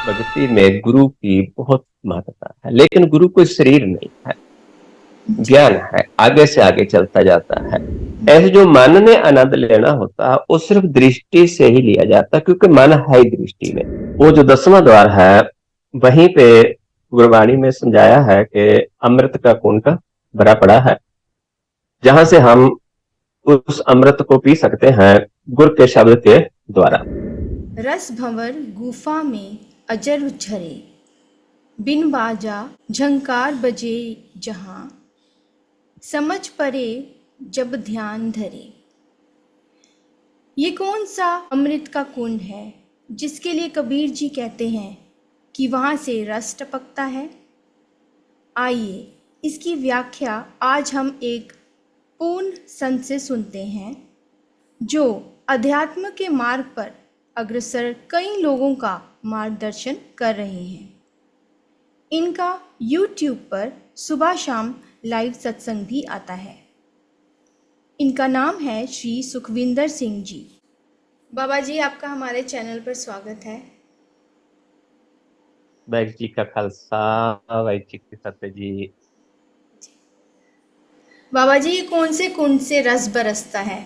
भक्ति में गुरु की बहुत महत्वता है, लेकिन गुरु कोई शरीर नहीं है, ज्ञान है, आगे से आगे चलता जाता है। ऐसे जो मन ने आनंद लेना होता है वो सिर्फ दृष्टि से ही लिया जाता है, क्योंकि मन है ही दृष्टि में। वो जो 10वां द्वार है वहीं पे गुरबाणी में समझाया है कि अमृत का कुंड भरा पड़ा है, जहां से हम उस अमृत को पी सकते हैं गुरु के शब्द के द्वारा। रस भंवर गुफा में अजर झरे, बिन बाजा झंकार बजे जहां, समझ परे जब ध्यान धरे। ये कौन सा अमृत का कुंड है जिसके लिए कबीर जी कहते हैं कि वहाँ से रस टपकता है? आइए इसकी व्याख्या आज हम एक पूर्ण संत से सुनते हैं, जो अध्यात्म के मार्ग पर अग्रसर कई लोगों का मार्गदर्शन कर रहे हैं। इनका YouTube पर सुबह शाम लाइव सत्संग भी आता है। इनका नाम है श्री सुखविंदर सिंह जी। बाबा जी, आपका हमारे चैनल पर स्वागत है। वाहिगुरू जी का खालसा, वाहिगुरू जी की फतेह जी। बाबा जी, ये कौन से कुंड से रस बरसता है?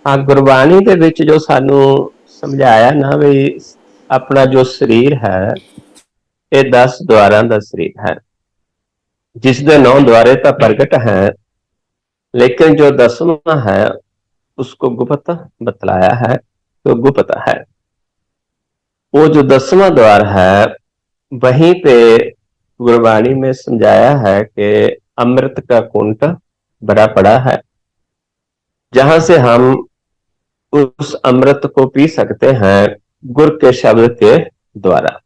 हाँ, गुरबाणी ਦੇ ਵਿੱਚ जो सानू समझाया ना भी अपना जो शरीर है ये 10 द्वारा का शरीर है, जिसके 9 द्वारे तो प्रगट है, लेकिन जो 10वां है उसको गुप्त बतलाया है, तो गुप्त है। वो जो 10वां द्वार है वहीं पे गुरबाणी में समझाया है कि अमृत का कुंड भरा पड़ा है, जहां से हम उस अमृत को पी सकते हैं गुरु के शब्द के द्वारा।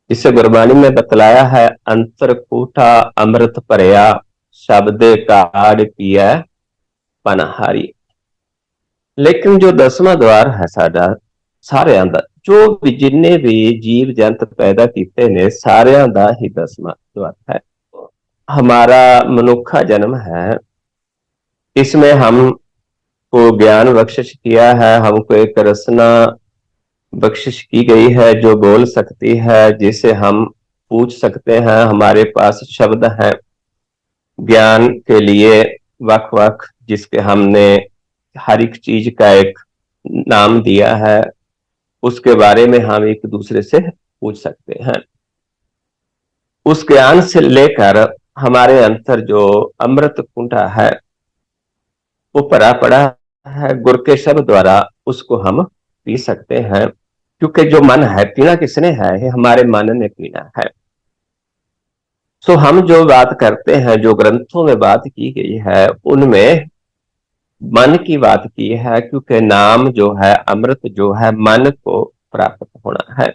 इसे गुरबाणी में बतलाया है, अंतर कूठा अमृत भरया, शब्दे काड़ पिया पनहारी। लेकिन जो 10वां द्वार है साडा सारियां दा, जो भी जिन्ने भी जीव जंत पैदा किए ने सारियां दा ही 10वां द्वार है। हमारा मनुखा जन्म है, इसमें हमको ज्ञान बख्शिश किया है, हमको एक रसना बख्शिश की गई है जो बोल सकती है, जिसे हम पूछ सकते हैं। हमारे पास शब्द हैं ज्ञान के लिए वक वक, जिसके हमने हर एक चीज का एक नाम दिया है, उसके बारे में हम एक दूसरे से पूछ सकते हैं। उस ज्ञान से लेकर हमारे अंतर जो अमृत कुंडा है वो भरा पड़ा है, गुरु के शब्द द्वारा उसको हम पी सकते हैं। क्योंकि जो मन है, पीना किसने है? हमारे मन ने पीना है। सो हम जो बात करते हैं, जो ग्रंथों में बात की गई है, उनमें मन की बात की है, क्योंकि नाम जो है, अमृत जो है, मन को प्राप्त होना है।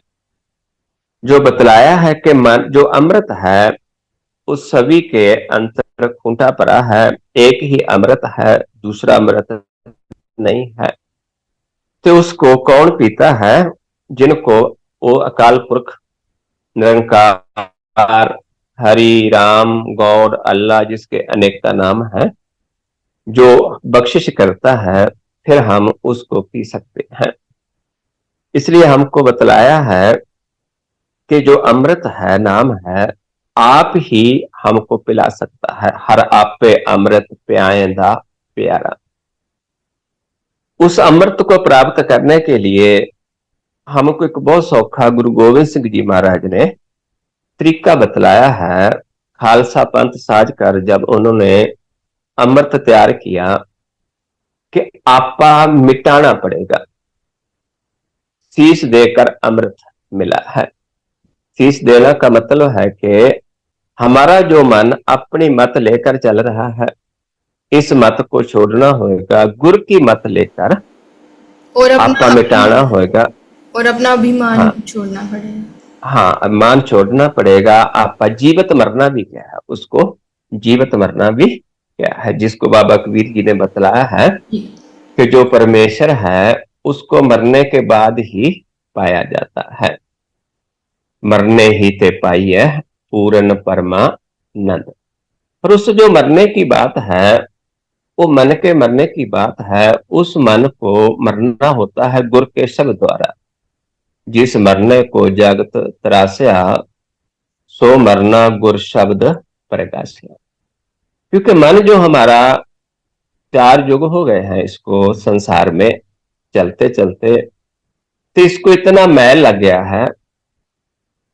जो बतलाया है कि मन जो अमृत है उस सभी के अंतर खूंटा पड़ा है, एक ही अमृत है, दूसरा अमृत नहीं है। तो उसको कौन पीता है? जिनको वो अकाल पुरख निरंकार हरि राम गौड़ अल्लाह, जिसके अनेकता नाम है, जो बख्शिश करता है, फिर हम उसको पी सकते हैं। इसलिए हमको बतलाया है कि जो अमृत है, नाम है, आप ही हमको पिला सकता है। हर आप पे अमृत प्यायंदा प्यारा। उस अमृत को प्राप्त करने के लिए हमको एक बहुत सौखा गुरु गोविंद सिंह जी महाराज ने तरीका बतलाया है। खालसा पंथ साज कर जब उन्होंने अमृत तैयार किया कि आपा मिटाना पड़ेगा, शीश देकर अमृत मिला है। शीश देना का मतलब है कि हमारा जो मन अपनी मत लेकर चल रहा है, इस मत को छोड़ना होगा, गुरु की मत लेकर और आपा मिटाना होगा। अपना अभिमान हाँ छोड़ना पड़ेगा। हाँ, अभिमान छोड़ना पड़ेगा। आपका जीवत मरना भी क्या है, उसको जीवत मरना भी क्या है, जिसको बाबा कबीर जी ने बतलाया है कि जो परमेश्वर है उसको मरने के बाद ही पाया जाता है। मरने ही ते पाई है पूर्ण परमानंद। पर उस जो मरने की बात है वो मन के मरने की बात है। उस मन को मरना होता है गुरु के शब्द द्वारा। जिस मरने को जगत त्रास्या, सो मरना गुर शब्द प्रकाश्या। क्योंकि मन जो हमारा 4 युग हो गए हैं इसको संसार में चलते चलते, तो इसको इतना मैल लग गया है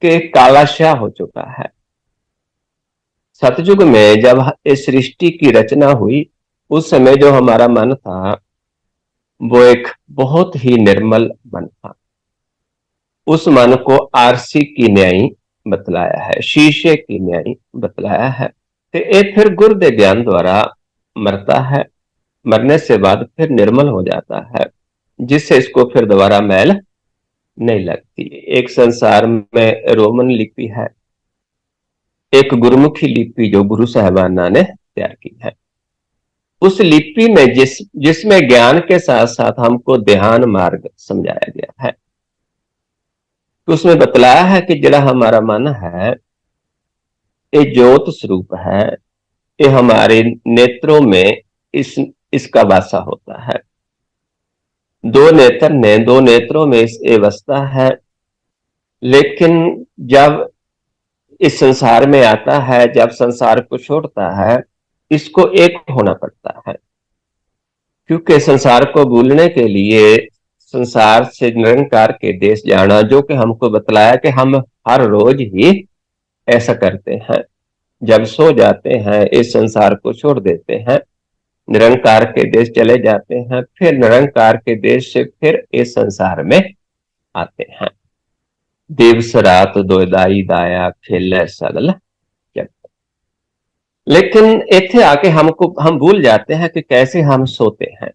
कि कालाशाह हो चुका है। सतयुग में जब इस सृष्टि की रचना हुई, उस समय जो हमारा मन था वो एक बहुत ही निर्मल मन था। उस मन को आरसी की न्यायी बतलाया है, शीशे की न्यायी बतलाया है। तो ये फिर गुरु के ज्ञान द्वारा मरता है, मरने से बाद फिर निर्मल हो जाता है, जिससे इसको फिर दोबारा मैल नहीं लगती। एक संसार में रोमन लिपि है, एक गुरुमुखी लिपि जो गुरु साहबाना ने तैयार की है। उस लिपि में जिसमें ज्ञान के साथ साथ हमको ध्यान मार्ग समझाया गया है, तो उसमें बतलाया है कि जरा हमारा मन है ये ज्योत स्वरूप है, ये हमारे नेत्रों में इसका वासा होता है। 2 नेत्र ने 2 नेत्रों में ये वसता है, लेकिन जब इस संसार में आता है, जब संसार को छोड़ता है, इसको एक होना पड़ता है। क्योंकि संसार को भूलने के लिए संसार से निरंकार के देश जाना, जो कि हमको बतलाया कि हम हर रोज ही ऐसा करते हैं। जब सो जाते हैं इस संसार को छोड़ देते हैं, निरंकार के देश चले जाते हैं, फिर निरंकार के देश से फिर इस संसार में आते हैं। दिवस रात दोदाई दाया खेल सगल जगत। लेकिन इत्थे आके हम भूल जाते हैं कि कैसे हम सोते हैं,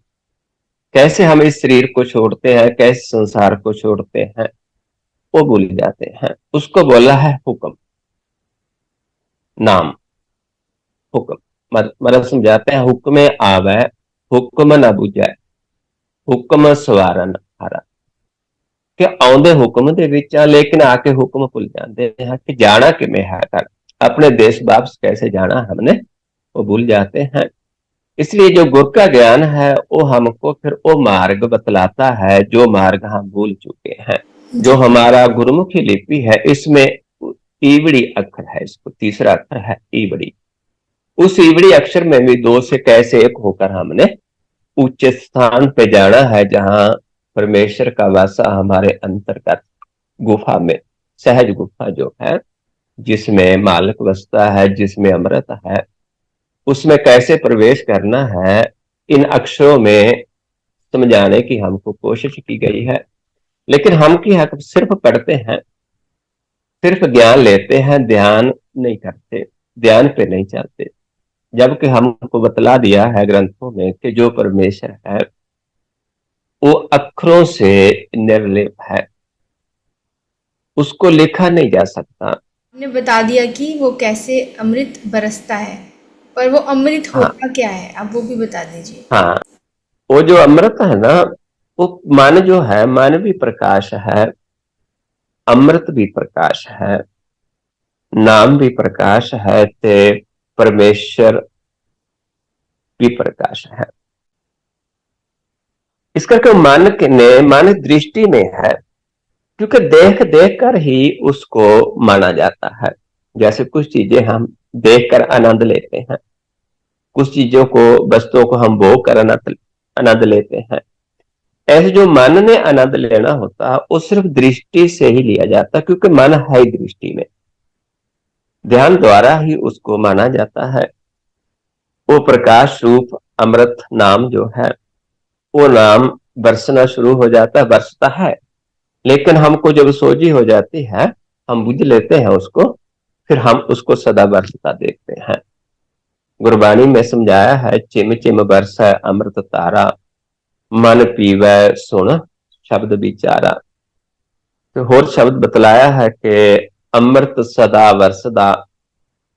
कैसे हम इस शरीर को छोड़ते हैं, कैसे संसार को छोड़ते हैं, वो भूल जाते हैं। उसको बोला है हुक्म, नाम, हुक्म। मतलब समझाते हैं, हुक्म आवे हुक्म न बुझे, हुक्म सवारन हारा। कि आउंदे हुक्म दे विच आ, लेकिन आके हुक्म भुल जाते हैं कि जाना किमें है, कर अपने देश वापस कैसे जाना हमने वो भूल जाते हैं। इसलिए जो गुरु का ज्ञान है वो हमको फिर वो मार्ग बतलाता है जो मार्ग हम भूल चुके हैं। जो हमारा गुरुमुखी लिपि है इसमें ईवड़ी अक्षर है, इसको तीसरा अक्षर है ईवड़ी। उस ईवड़ी अक्षर में भी 2 से कैसे एक होकर हमने उच्च स्थान पे जाना है, जहां परमेश्वर का वासा हमारे अंतर्गत गुफा में, सहज गुफा जो है जिसमें मालिक बसता है, जिसमें अमृत है, उसमें कैसे प्रवेश करना है, इन अक्षरों में समझाने की हमको कोशिश की गई है। लेकिन हम की हक सिर्फ पढ़ते हैं, सिर्फ ज्ञान लेते हैं, ध्यान नहीं करते, ध्यान पे नहीं चलते। जबकि हमको बतला दिया है ग्रंथों में कि जो परमेश्वर है वो अक्षरों से निर्लेप है, उसको लिखा नहीं जा सकता। आपने बता दिया कि वो कैसे अमृत बरसता है, पर वो अमृत हाँ, होता क्या है, आप वो भी बता दीजिए। हाँ, वो जो अमृत है ना, वो मन जो है, मन भी प्रकाश है, अमृत भी प्रकाश है, नाम भी प्रकाश है, ते परमेश्वर भी प्रकाश है। इस करके मन दृष्टि में है, क्योंकि देख देख कर ही उसको माना जाता है। जैसे कुछ चीजें हम देख कर आनंद लेते हैं, कुछ चीजों को, वस्तुओं को हम भोग कर आनंद लेते हैं। ऐसे जो मन ने आनंद लेना होता है वो सिर्फ दृष्टि से ही लिया जाता है, क्योंकि मन है ही दृष्टि में, ध्यान द्वारा ही उसको माना जाता है। वो प्रकाश रूप अमृत नाम जो है, वो नाम बरसना शुरू हो जाता है, बरसता है। लेकिन हमको जब सोझी हो जाती है, हम बुझ लेते हैं उसको, फिर हम उसको सदा बरसता देखते हैं। गुरबाणी में समझाया है, चिम चिम बरस अमृत तारा, मन पीवै सुन शब्द विचारा। तो होर शब्द बतलाया है कि अमृत सदा वरसदा,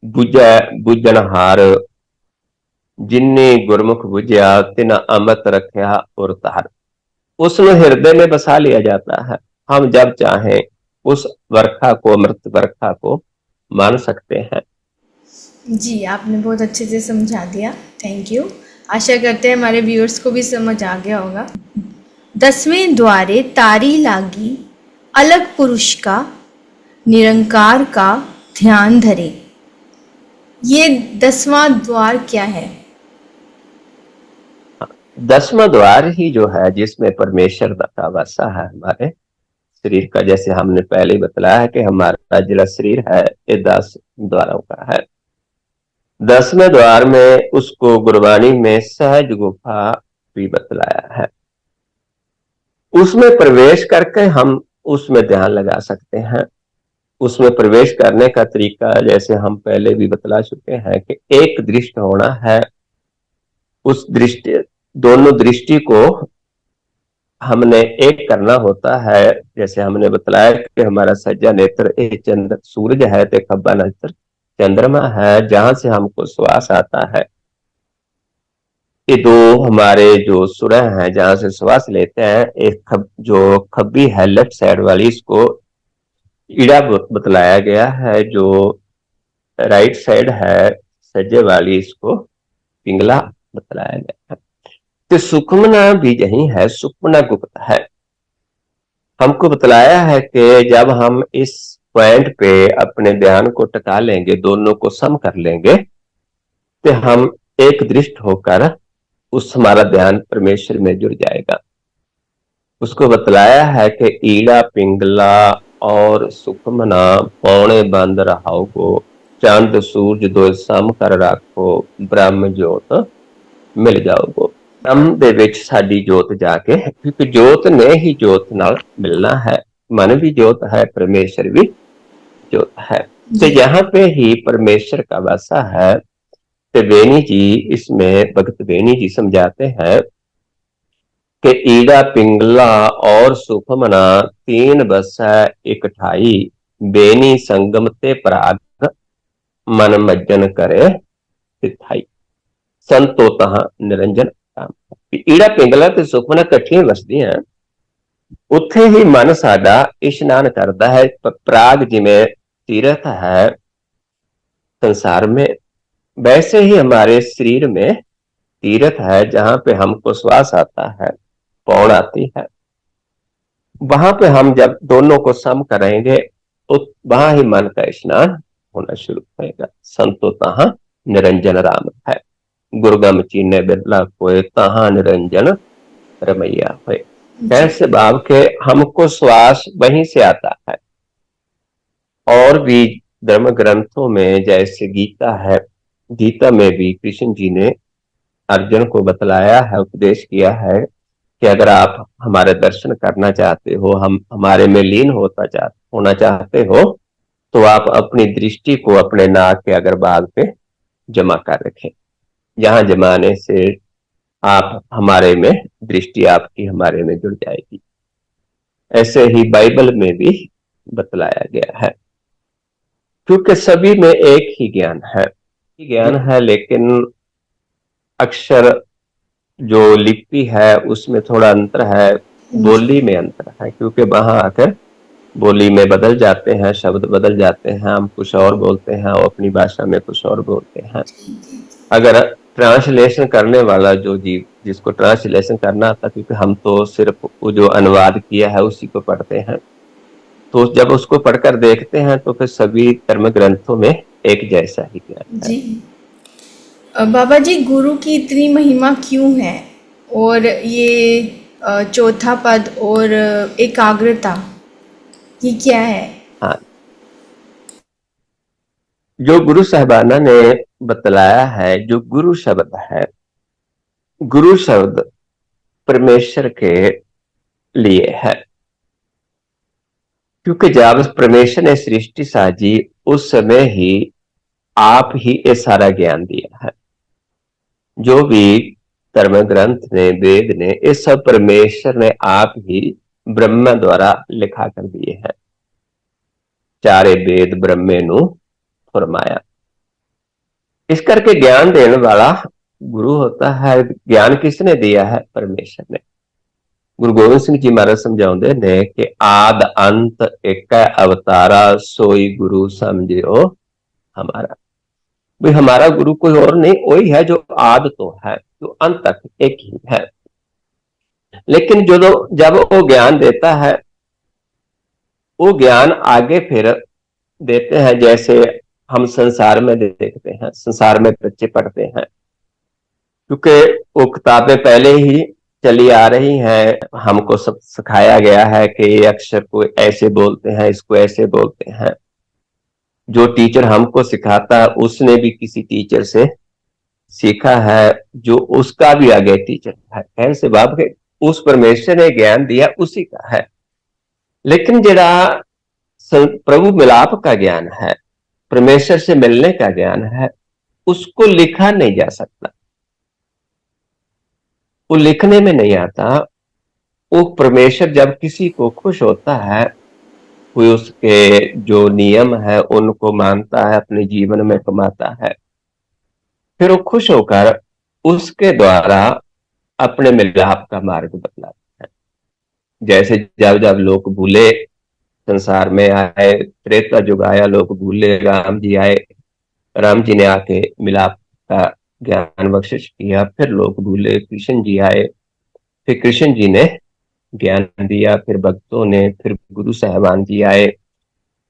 बुझै बुझनहार, जिन्नी गुरमुख बुझिया तिन अमृत रखिया और तार। उसमें हृदय में बसा लिया जाता है, हम जब चाहें उस वर्षा को, अमृत वर्षा को मान सकते हैं। जी, आपने बहुत अच्छे से समझा दिया, थैंक यू। आशा करते हैं हमारे व्यूअर्स को भी समझ आ गया होगा। 10वें द्वारे तारी लागी, अलग पुरुष का, निरंकार का ध्यान धरे। ये 10वां द्वार क्या है? 10वां द्वार ही जो है जिसमें परमेश्वर का वासा है हमारे शरीर का। जैसे हमने पहले ही बतलाया है कि हमारा जो शरीर है ये 10 द्वारों का है। 10वें द्वार में उसको गुरबाणी में सहज गुफा भी बतलाया है। उसमें प्रवेश करके हम उसमें ध्यान लगा सकते हैं। उसमें प्रवेश करने का तरीका जैसे हम पहले भी बतला चुके हैं कि एक दृष्टि होना है। उस दृष्टि, दोनों दृष्टि को हमने एक करना होता है। जैसे हमने बतलाया कि हमारा सज्जा नेत्र एक चंद्र सूरज है, तो खब्बा नेत्र चंद्रमा है, जहां से हमको श्वास आता है। ये दो हमारे जो सुरह हैं जहां से श्वास लेते हैं, एक जो खब्बी है लेफ्ट साइड वाली, इसको ईड़ा बतलाया गया है। जो राइट साइड है सज्जे वाली, इसको पिंगला बतलाया गया है। तो सुखमना भी यही है, सुखमना गुप्त है। हमको बतलाया है कि जब हम इस पॉइंट पे अपने ध्यान को टिका लेंगे, दोनों को सम कर लेंगे, तो हम एक दृष्ट होकर उस हमारा ध्यान परमेश्वर में जुड़ जाएगा। उसको बतलाया है कि ईड़ा पिंगला और सुखमना पौने बंद रहाओगो, चंद सूरज दो सम कर राखो, ब्रह्म जोत मिल जाओगो। ब्रह्म ਦੇ ਵਿੱਚ ਸਾਡੀ ਜੋਤ ਜਾ ਕੇ, क्योंकि जोत ने ही जोत नाल मिलना है। मन भी जोत है, परमेश्वर भी जोत है। तो यहाँ पे ही परमेश्वर का वासा है। तो बेनी जी इसमें, भगत बेनी जी समझाते हैं कि ईड़ा पिंगला और सुखमना 3 बसा इकठाई, बेनी संगम ते पराग मन मज्जन करे तिथाई, संतो तहां निरंजन काम। ईड़ा पिंगला ते सुखमना इकट्ठियां वसदियां, उत्थे ही मन साडा इशनान करता है। प्राग जिमें तीर्थ है संसार में, वैसे ही हमारे शरीर में तीर्थ है, जहां पे हमको श्वास आता है, पौड़ आती है। वहां पे हम जब दोनों को सम करेंगे तो वहां ही मन का स्नान होना शुरू होगा। संतो तहां निरंजन राम है, गुरगम चीने बिरला कोय, तहां निरंजन रमैया हुए। कैसे भाव के हमको श्वास वहीं से आता है। और भी धर्म ग्रंथों में जैसे गीता है, गीता में भी कृष्ण जी ने अर्जुन को बतलाया है, उपदेश किया है कि अगर आप हमारे दर्शन करना चाहते हो, हम हमारे में लीन होना चाहते हो, तो आप अपनी दृष्टि को अपने नाक के अग्रभाग पे जमा कर रखें। जहां जमाने से आप हमारे में, दृष्टि आपकी हमारे में जुड़ जाएगी। ऐसे ही बाइबल में भी बतलाया गया है। क्योंकि सभी में एक ही ज्ञान है, लेकिन अक्षर जो लिपि है उसमें थोड़ा अंतर है, बोली में अंतर है। क्योंकि वहां आकर बोली में बदल जाते हैं, शब्द बदल जाते हैं, हम कुछ और बोलते हैं और अपनी भाषा में कुछ और बोलते हैं। अगर ट्रांसलेशन करने वाला जो जिसको ट्रांसलेशन करना था, क्योंकि हम तो सिर्फ वो जो अनुवाद किया है उसी को पढ़ते हैं, तो जब उसको पढ़कर देखते हैं तो फिर सभी धर्म ग्रंथों में एक जैसा ही ज्ञान है। जी बाबा जी, गुरु की इतनी महिमा क्यों है? और ये चौथा पद और एकाग्रता, ये क्या है? हाँ, जो गुरु साहबाना ने बतलाया है, जो गुरु शब्द है, गुरु शब्द परमेश्वर के लिए है। क्योंकि जब परमेश्वर ने सृष्टि साजी, उस समय ही आप ही ये सारा ज्ञान दिया है। जो भी धर्म ग्रंथ ने, वेद ने, ये सब परमेश्वर ने आप ही ब्रह्मा द्वारा लिखा कर दिए हैं। चारे वेद ब्रह्मे नु फरमाया। इस करके ज्ञान देने वाला गुरु होता है। ज्ञान किसने दिया है? परमेश्वर ने। गुरु गोबिंद सिंह जी महाराज समझाते ने कि आद अंत एक अवतारा, सोई गुरु समझो हमारा। भाई हमारा गुरु कोई और नहीं, वही है जो आद तो है, जो अंत तक एक ही है। लेकिन जब वो ज्ञान देता है वो ज्ञान आगे फिर देते हैं। जैसे हम संसार में देखते हैं, संसार में बच्चे पढ़ते हैं, क्योंकि वो किताबें पहले ही चली आ रही हैं, हमको सब सिखाया गया है कि ये अक्षर को ऐसे बोलते हैं, इसको ऐसे बोलते हैं। जो टीचर हमको सिखाता है उसने भी किसी टीचर से सीखा है, जो उसका भी आगे टीचर है। खैर से बाप के उस परमेश्वर ने ज्ञान दिया उसी का है। लेकिन जरा प्रभु मिलाप का ज्ञान है, परमेश्वर से मिलने का ज्ञान है, उसको लिखा नहीं जा सकता, वो लिखने में नहीं आता। वो परमेश्वर जब किसी को खुश होता है, कोई उसके जो नियम है उनको मानता है, अपने जीवन में कमाता है, फिर वो खुश होकर उसके द्वारा अपने मिलाप का मार्ग बतलाता है। जैसे जब जब लोग भूले संसार में आए, त्रेता युग आया, लोग भूले, राम जी आए, राम जी ने आके मिलाप का ज्ञान बख्शिश किया। फिर लोग भूले, कृष्ण जी आए, फिर कृष्ण जी ने ज्ञान दिया, फिर भक्तों ने, फिर गुरु साहबान जी आए,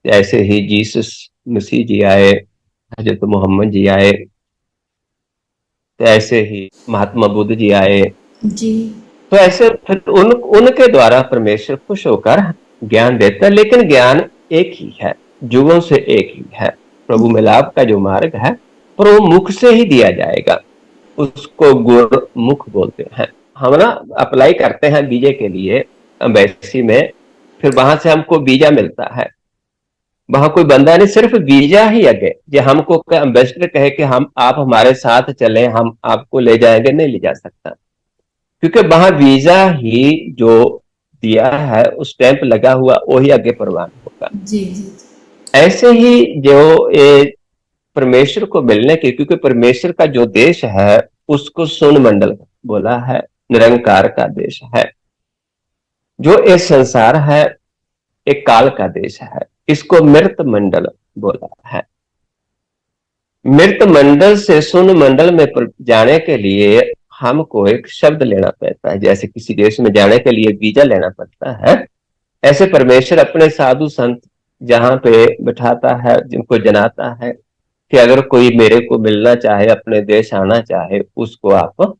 ऐसे ही जीसस मसीह जी आए, हजरत मोहम्मद जी आए, ऐसे ही महात्मा बुद्ध जी आए। जी तो ऐसे फिर उनके द्वारा परमेश्वर खुश होकर ज्ञान देता है। लेकिन ज्ञान एक ही है, युगों से एक ही है। प्रभु मिलाप का जो मार्ग है, पर वो मुख से ही दिया जाएगा, उसको गुण मुख बोलते हैं। हम ना अप्लाई करते हैं वीजे के लिए एम्बेसी में, फिर वहां से हमको वीजा मिलता है। वहां कोई बंदा नहीं, सिर्फ वीजा ही आगे, जो हमको एम्बेसडर कहे कि हम आप हमारे साथ चले, हम आपको ले जाएंगे, नहीं ले जा सकता, क्योंकि वहां वीजा ही जो दिया है, उस स्टैंप लगा हुआ, वही आगे प्रवान होगा। जी जी ऐसे ही जो ये परमेश्वर को मिलने के, क्योंकि परमेश्वर का जो देश है उसको सोन मंडल बोला है, निरंकार का देश है। जो ये संसार है एक काल का देश है, इसको मृत मंडल बोला है। मृत मंडल से शून्य मंडल में जाने के लिए हमको एक शब्द लेना पड़ता है। जैसे किसी देश में जाने के लिए वीजा लेना पड़ता है, ऐसे परमेश्वर अपने साधु संत जहां पे बिठाता है, जिनको जनाता है कि अगर कोई मेरे को मिलना चाहे, अपने देश आना चाहे, उसको आप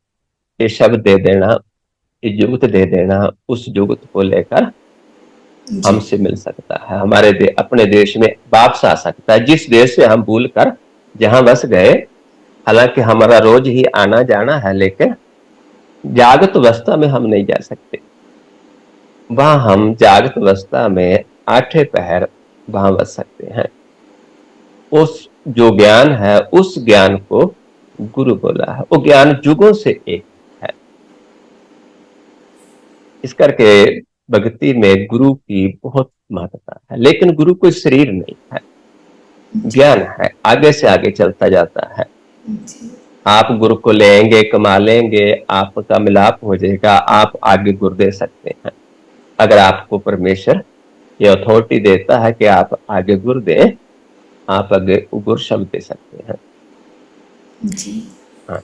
ये शब्द दे देना, ये जुगत दे देना, उस जुगत को लेकर जी हमसे मिल सकता है, हमारे अपने देश में वापस आ सकता है। जिस देश से हम भूल कर जहां बस गए, हालांकि हमारा रोज ही आना जाना है, लेकिन जागृत अवस्था में हम नहीं जा सकते। वहां हम जागृत अवस्था में आठे पहर वहां बस सकते हैं। उस जो ज्ञान है, उस ज्ञान को गुरु बोला है। वो ज्ञान युगों से एक है। इस करके भक्ति में गुरु की बहुत महत्वता है। लेकिन गुरु कोई शरीर नहीं है, ज्ञान है, आगे से आगे चलता जाता है। जी आप गुरु को लेंगे, कमा लेंगे, आपका मिलाप हो जाएगा, आप आगे गुरु दे सकते हैं। अगर आपको परमेश्वर ये अथॉरिटी देता है कि आप आगे गुरु दें, आप आगे गुरु शब्द दे सकते हैं। जी हाँ,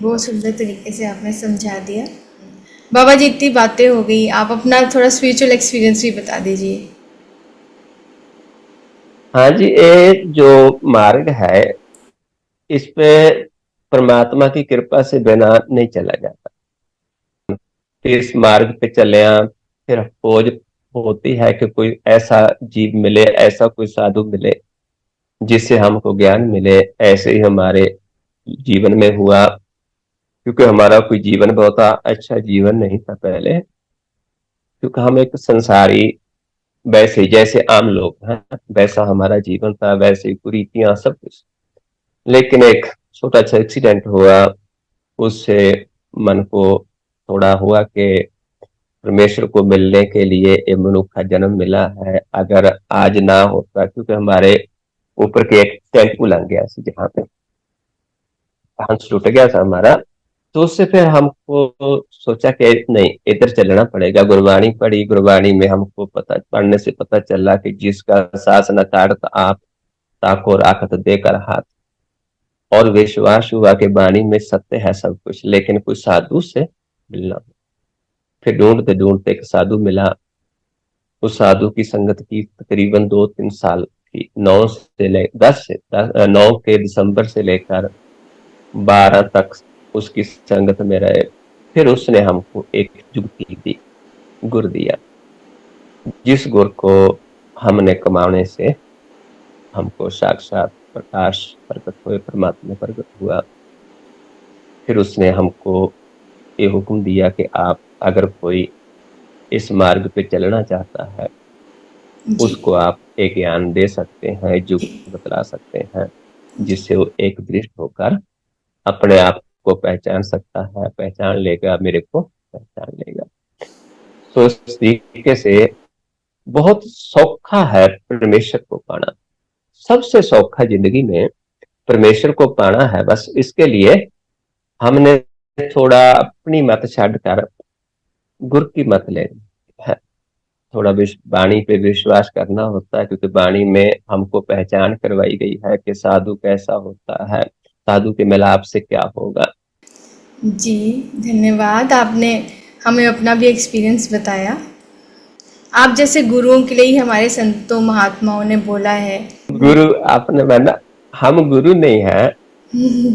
बहुत सुंदर तरीके से आपने समझा दिया। बाबा जी इतनी बातें हो गई, आप अपना थोड़ा स्पिरिचुअल एक्सपीरियंस भी बता दीजिए। हाँ जी, ये जो मार्ग है, इस पे परमात्मा की कृपा से बिना नहीं चला जाता। इस मार्ग पे चले, फिर खोज होती है कि कोई ऐसा जीव मिले, ऐसा कोई साधु मिले जिससे हमको ज्ञान मिले। ऐसे ही हमारे जीवन में हुआ, क्योंकि हमारा कोई जीवन बहुत अच्छा जीवन नहीं था पहले, क्योंकि हम एक संसारी, वैसे जैसे आम लोग हैं वैसा हमारा जीवन था, वैसे कुरीतियां सब कुछ। लेकिन एक छोटा सा एक्सीडेंट हुआ, उससे मन को थोड़ा हुआ कि परमेश्वर को मिलने के लिए ये मनुष्य का जन्म मिला है। अगर आज ना होता, क्योंकि हमारे ऊपर के एक टेंट लग गया था, जहाँ पे हंस टूट गया था हमारा, तो उससे फिर हमको सोचा कि नहीं, इधर चलना पड़ेगा। गुरबाणी पढ़ी, गुरबाणी में हमको पता, पढ़ने से पता चला कि जिसका सास न काटत आप, ताको राखत देकर हाथ। और विश्वास हुआ कि वाणी में सत्य है सब कुछ, लेकिन कोई साधु से मिलना। फिर ढूंढते ढूंढते एक साधु मिला, उस साधु की संगत की तकरीबन 2-3 साल की, 9 के दिसंबर से लेकर 12 तक उसकी संगत में रहे। फिर उसने हमको एक जुगती दी, गुर दिया, जिस गुर को हमने कमाने से हमको साक्षात प्रकाश प्रकट हुए, परमात्मा प्रकट हुआ। फिर उसने हमको ये हुक्म दिया कि आप अगर कोई इस मार्ग पे चलना चाहता है, जी उसको आप एक ज्ञान दे सकते हैं, जो बतला सकते हैं, जिससे वो एक दृष्ट होकर अपने आप को पहचान सकता है, पहचान लेगा, मेरे को पहचान लेगा। तो इस तरीके से बहुत सौखा है परमेश्वर को पाना, सबसे सौखा जिंदगी में परमेश्वर को पाना है। बस इसके लिए हमने थोड़ा अपनी मत छाड़कर गुरु की मत लेनी है, थोड़ा वाणी पे विश्वास करना होता है, क्योंकि वाणी में हमको पहचान करवाई गई है कि साधु कैसा होता है, साधु के मिलाप से क्या होगा। जी, धन्यवाद। आपने हमें अपना भी एक्सपीरियंस बताया। आप जैसे गुरुओं के लिए ही हमारे संतों महात्माओं ने बोला है। गुरु आपने माना, हम गुरु नहीं हैं,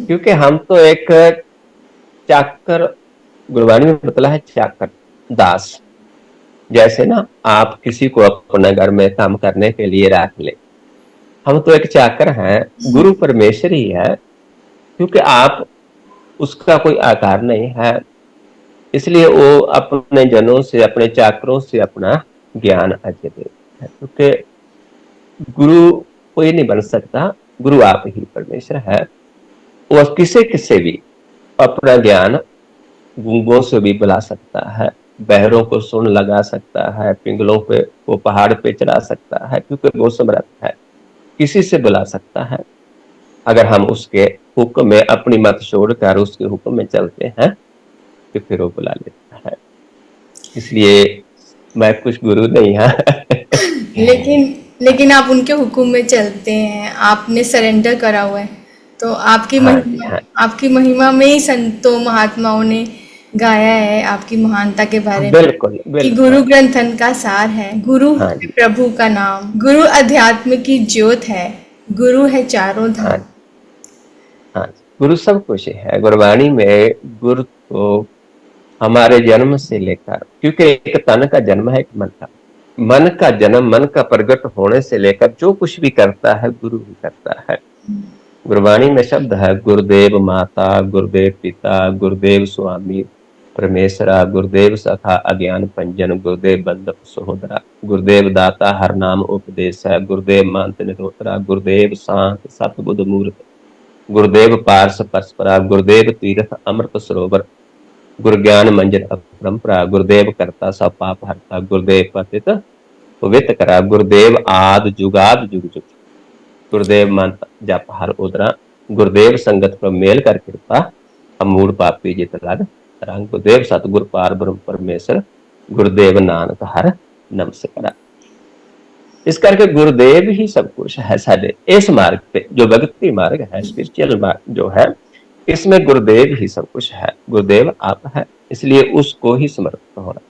क्योंकि हम तो एक चाकर, गुरबाणी में बतला है चाकर दास। जैसे ना आप किसी को अपने घर में काम करने के लिए रख ले, हम तो एक चाकर हैं, गुरु परमेश्वर ही है, क्योंकि आप उसका कोई आकार नहीं है, इसलिए वो अपने जनों से, अपने चाकरों से अपना ज्ञान अजय देता है। क्योंकि गुरु कोई नहीं बन सकता, गुरु आप ही परमेश्वर है। वो किसे किसे भी अपना ज्ञान गूंगों से भी बुला सकता है, बहरों को सुन लगा सकता है, पिंगलों पे वो पहाड़ पे चढ़ा सकता है, क्योंकि वो समर्थ है, किसी से बुला सकता है। अगर हम उसके हुक्म में अपनी मत छोड़कर उसके हुक्म में चलते हैं तो फिर वो बुला लेता है। इसलिए मैं कुछ गुरु नहीं है लेकिन आप उनके हुक्म में चलते हैं, आपने सरेंडर करा हुआ है। तो हाँ जी, हाँ आपकी महिमा में ही संतों महात्माओं ने गाया है आपकी महानता के बारे में, बिल्कुल कि बिल्कुल। गुरु ग्रंथन का सार है, गुरु हाँ है जी, प्रभु का नाम, गुरु अध्यात्म की ज्योत है, गुरु है चारों हाँ धाम। हाँ जी, गुरु सब कुछ है। गुरबाणी में गुरु तो हमारे जन्म से लेकर, क्योंकि एक तन का जन्म है, एक मन का जन्म, मन का प्रगट होने से लेकर जो कुछ भी करता है गुरु ही करता है। गुरबाणी में शब्द है गुरुदेव माता, गुरुदेव पिता, गुरुदेव स्वामी परमेश्वरा, गुरुदेव सखा अज्ञान पंजन, गुरुदेव बंदप सहोदरा, गुरुदेव दाता हर नाम उपदेश है, गुरुदेव मांत निरोतरा, गुरुदेव शांत सतबुद्ध मूर्त, गुरुदेव पार्श परस्परा, गुरुदेव तीर्थ अमृत सरोवर, गुरु ज्ञान मंजन अपरंपरा, गुरुदेव करता सब पाप हरता, गुरुदेव पतित पवित्र करा, गुरुदेव आद जुगाद जुग जुग, गुरुदेव मन जप हर उदरा, गुरुदेव संगत पर मेल कर कृपा, हम मूड पापी जित लग रंग, गुरुदेव सतगुर पार ब्रह्म परमेश्वर, गुरुदेव नानक हर नमस्कारा। इस करके गुरुदेव ही सब कुछ है साडे इस मार्ग पे, जो भक्ति मार्ग है, स्पिरिचुअल मार्ग जो है, इसमें गुरुदेव ही सब कुछ है, गुरुदेव आप है, इसलिए उसको ही समर्पित होना।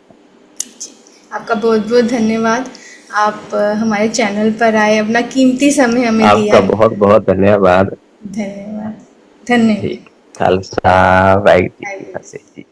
आपका बहुत बहुत धन्यवाद। आप हमारे चैनल पर आए, अपना कीमती समय हमें दिया। आपका बहुत बहुत धन्यवाद। धन्यवाद। धन्यवाद। ठीक, खालसा वाहिगुरू जी की फतेह जी।